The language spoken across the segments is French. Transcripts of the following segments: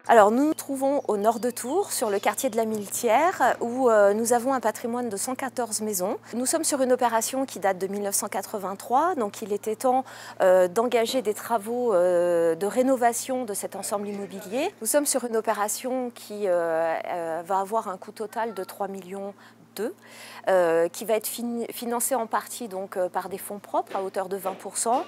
Alors nous nous trouvons au nord de Tours, sur le quartier de la Miletière, où nous avons un patrimoine de 114 maisons. Nous sommes sur une opération qui date de 1983, donc il était temps d'engager des travaux de rénovation de cet ensemble immobilier. Nous sommes sur une opération qui va avoir un coût total de 3,2 millions qui va être financé en partie donc, par des fonds propres à hauteur de 20%,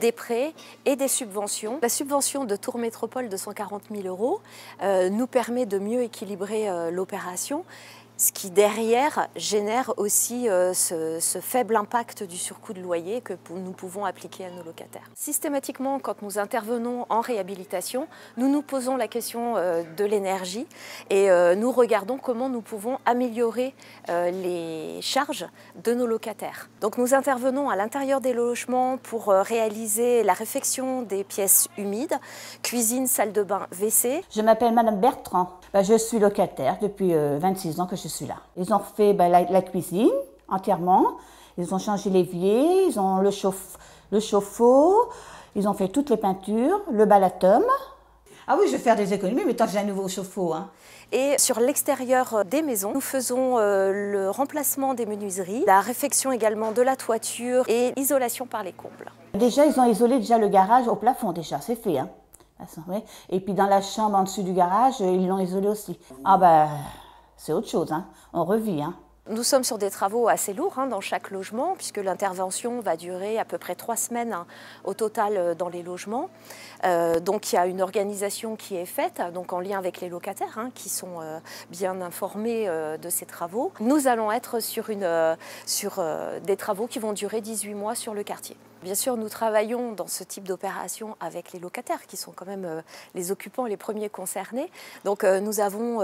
des prêts et des subventions. La subvention de Tours Métropole de 140 000 € nous permet de mieux équilibrer l'opération, ce qui derrière génère aussi ce faible impact du surcoût de loyer que nous pouvons appliquer à nos locataires. Systématiquement, quand nous intervenons en réhabilitation, nous nous posons la question de l'énergie et nous regardons comment nous pouvons améliorer les charges de nos locataires. Donc nous intervenons à l'intérieur des logements pour réaliser la réfection des pièces humides, cuisine, salle de bain, WC. Je m'appelle Madame Bertrand. Je suis locataire depuis 26 ans que je suis là. Ils ont fait la cuisine entièrement, ils ont changé l'évier, ils ont le chauffe-eau, ils ont fait toutes les peintures, le balatum. Ah oui, je vais faire des économies, mais tant que j'ai un nouveau chauffe-eau. Et sur l'extérieur des maisons, nous faisons le remplacement des menuiseries, la réfection également de la toiture et l'isolation par les combles. Déjà, ils ont isolé le garage au plafond, déjà, c'est fait. Et puis dans la chambre en dessous du garage, ils l'ont isolé aussi. Ah c'est autre chose, on revit. Nous sommes sur des travaux assez lourds dans chaque logement, puisque l'intervention va durer à peu près 3 semaines au total dans les logements. Donc il y a une organisation qui est faite, donc en lien avec les locataires, qui sont bien informés de ces travaux. Nous allons être sur des travaux qui vont durer 18 mois sur le quartier. Bien sûr, nous travaillons dans ce type d'opération avec les locataires, qui sont quand même les occupants les premiers concernés. Donc nous avons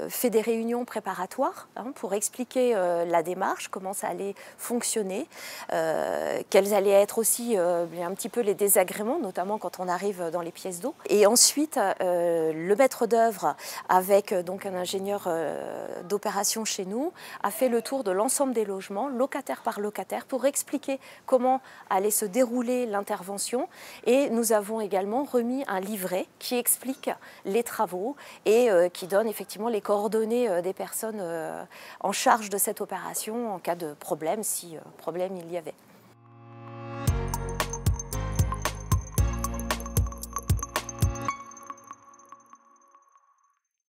fait des réunions préparatoires pour expliquer la démarche, comment ça allait fonctionner, quels allaient être aussi un petit peu les désagréments, notamment quand on arrive dans les pièces d'eau. Et ensuite, le maître d'œuvre, avec donc un ingénieur d'opération chez nous, a fait le tour de l'ensemble des logements, locataire par locataire, pour expliquer comment allait se dérouler l'intervention. Et nous avons également remis un livret qui explique les travaux et qui donne effectivement les coordonnées des personnes en charge de cette opération en cas de problème, si problème il y avait.